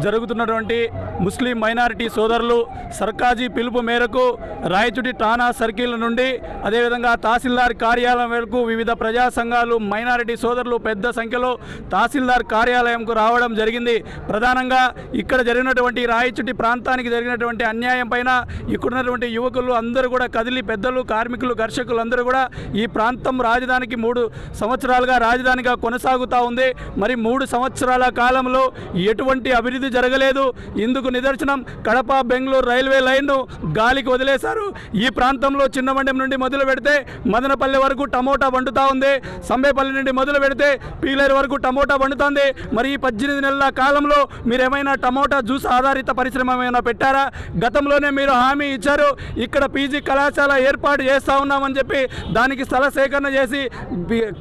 జరుగుతున్నటువంటి ముస్లిం మైనారిటీ సోదరులు సర్కాజీ పిలుపు మేరకు రాయచూటి ఠాణా సర్కిల్ నుండి అదేవిధంగా తహసీల్దార్ కార్యాలయం వరకు వివిధ ప్రజా సంఘాలు మైనారిటీ సోదరులు పెద్ద సంఖ్యలో తహసీల్దార్ కార్యాలయంకు రావడం జరిగింది. ప్రధానంగా ఇక్కడ జరిగినటువంటి రాయచూటి ప్రాంతానికి జరిగినటువంటి అన్యాయం పైన ఇక్కడున్నటువంటి యువకులు అందరూ కూడా కదిలి పెద్దలు కార్మికులు ఘర్షకులు అందరూ కూడా ఈ ప్రాంతం రాజధానికి 3 సంవత్సరాలుగా రాజధానిగా కొనసాగుతూ ఉంది. మరి 3 సంవత్సరాల కాలంలో ఎటువంటి అభివృద్ధి జరగలేదు. ఇందుకు నిదర్శనం కడప బెంగళూరు రైల్వే లైన్ను గాలికి వదిలేశారు. ఈ ప్రాంతంలో చిన్నమండెం నుండి మొదలు పెడితే మదనపల్లి వరకు టమోటా వండుతూ ఉంది. సంబేపల్లి నుండి మొదలు పెడితే పీలేరు వరకు టమోటా వండుతుంది. మరి ఈ 18 నెలల కాలంలో మీరు ఏమైనా టమోటా జ్యూస్ ఆధారిత పరిశ్రమ ఏమైనా పెట్టారా? గతంలోనే మీరు హామీ ఇచ్చారు, ఇక్కడ పీజీ కళాశాల ఏర్పాటు చేస్తూ ఉన్నామని చెప్పి దానికి స్థల సేకరణ చేసి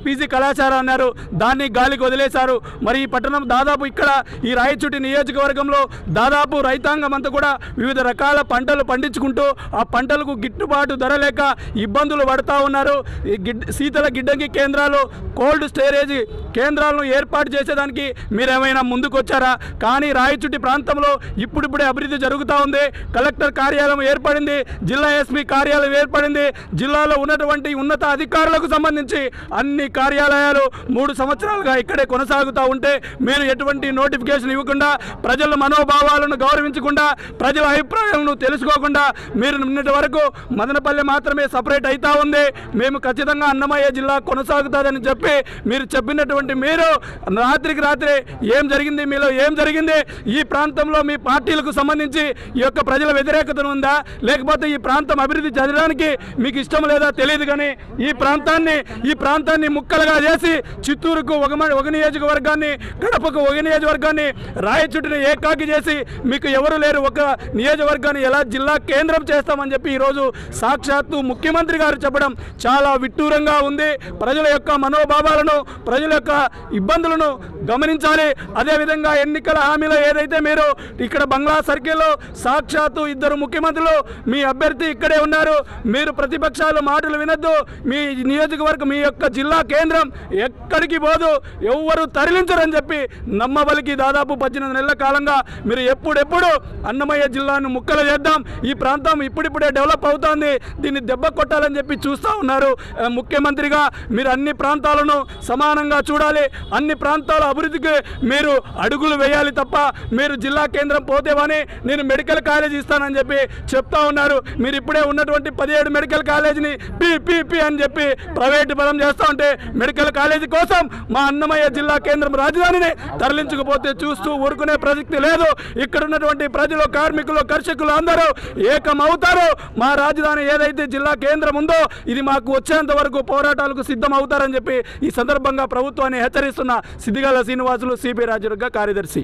పీజీ కళాశాల అన్నారు. దాన్ని గాలికి వదిలేశారు. మరి ఈ పట్టణం దాదాపు ఇక్కడ ఈ రాయచూటి నియోజకవర్గంలో దాదాపు రైతాంగం అంతా కూడా వివిధ రకాల పంటలు పండించుకుంటూ ఆ పంటలకు గిట్టుబాటు ధర లేక ఇబ్బందులు పడుతూ ఉన్నారు. ఈ శీతల గిడ్డంగి కేంద్రాలు, కోల్డ్ స్టోరేజ్ కేంద్రాలను ఏర్పాటు చేసేదానికి మీరేమైనా ముందుకు వచ్చారా? కానీ రాయచూటి ప్రాంతంలో ఇప్పుడిప్పుడే అభివృద్ధి జరుగుతూ ఉంది. కలెక్టర్ కార్యాలయం ఏర్పడింది, జిల్లా ఎస్పీ కార్యాలయం ఏర్పడింది. జిల్లాలో ఉన్నటువంటి ఉన్నత అధికారులకు సంబంధించి అన్ని కార్యాలయాలు 3 సంవత్సరాలుగా ఇక్కడే కొనసాగుతూ ఉంటే మీరు ఎటువంటి నోటిఫికేషన్ ఇవ్వకుండా, ప్రజల మనోభావాలను గౌరవించకుండా, ప్రజల అభిప్రాయాలను తెలుసుకోకుండా మీరు నిన్నటి వరకు మదనపల్లి మాత్రమే సపరేట్ అవుతూ ఉంది, మేము ఖచ్చితంగా అన్నమయ్య జిల్లా కొనసాగుతుందని చెప్పి మీరు చెప్పినటువంటి మీరు రాత్రికి రాత్రి ఏం జరిగింది, మీలో ఏం జరిగింది? ఈ ప్రాంతంలో మీ పార్టీలకు సంబంధించి ఈ యొక్క ప్రజల వ్యతిరేకత ఉందా, లేకపోతే ఈ ప్రాంతం అభివృద్ధి జరగడానికి మీకు ఇష్టం లేదా తెలియదు. కానీ ఈ ప్రాంతాన్ని ముక్కలుగా చేసి చిత్తూరుకు ఒక నియోజకవర్గాన్ని, కడపకు ఒక నియోజకవర్గాన్ని, రాయచూటిని ఏకాకి చేసి మీకు ఎవరు లేరు ఒక నియోజకవర్గాన్ని ఎలా జిల్లా కేంద్రం చేస్తామని చెప్పి ఈరోజు సాక్షాత్తు ముఖ్యమంత్రి గారు చెప్పడం చాలా విడ్డూరంగా ఉంది. ప్రజల యొక్క మనోభావాలను, ప్రజల యొక్క ఇబ్బందులను గమనించాలి. అదేవిధంగా ఎన్నికల హామీలో ఏదైతే మీరు ఇక్కడ బంగ్లా సర్కిల్లో సాక్షాత్తు 2 ముఖ్యమంత్రులు మీ అభ్యర్థి ఇక్కడే ఉన్నారు, మీరు ప్రతిపక్షాలు మాటలు వినొద్దు, మీ నియోజకవర్గం మీ యొక్క జిల్లా కేంద్రం ఎక్కడికి పోదు, ఎవ్వరు తరలించరని చెప్పి నమ్మబలికి దాదాపు 18 నెలల కాలంగా మీరు ఎప్పుడెప్పుడు అన్నమయ్య జిల్లాను ముక్కలు చేద్దాం, ఈ ప్రాంతం ఇప్పుడిప్పుడే డెవలప్ అవుతోంది, దీన్ని దెబ్బ కొట్టాలని చెప్పి చూస్తూ ఉన్నారు. ముఖ్యమంత్రిగా మీరు అన్ని ప్రాంతాలను సమానంగా చూడాలి, అన్ని ప్రాంతాల అభివృద్ధికి మీరు అడుగులు వేయాలి తప్ప మీరు జిల్లా కేంద్రం పోతేవని నేను మెడికల్ కాలేజ్ ఇస్తానని చెప్పి చెప్తా ఉన్నారు. మీరు ఇప్పుడే ఉన్నటువంటి 17 మెడికల్ కాలేజీని పి అని చెప్పి ప్రైవేటు పరం చేస్తూ ఉంటే మెడికల్ కాలేజీ కోసం మా అన్నమయ్య జిల్లా కేంద్రం రాజధానిని తరలించకపోతే చూస్తూ ఊరుకునే ప్రసక్తి లేదు. ఇక్కడ ఉన్నటువంటి ప్రజలు, కార్మికులు, కర్షకులు అందరూ ఏకమవుతారు. మా రాజధాని ఏదైతే జిల్లా కేంద్రం ఉందో ఇది మాకు వచ్చేంత వరకు పోరాటాలకు సిద్ధం అవుతారని చెప్పి ఈ సందర్భంగా ప్రభుత్వాన్ని హెచ్చరిస్తున్న సిద్దిగాల శ్రీనివాసులు, సిపి రాజదుర్గ కార్యదర్శి.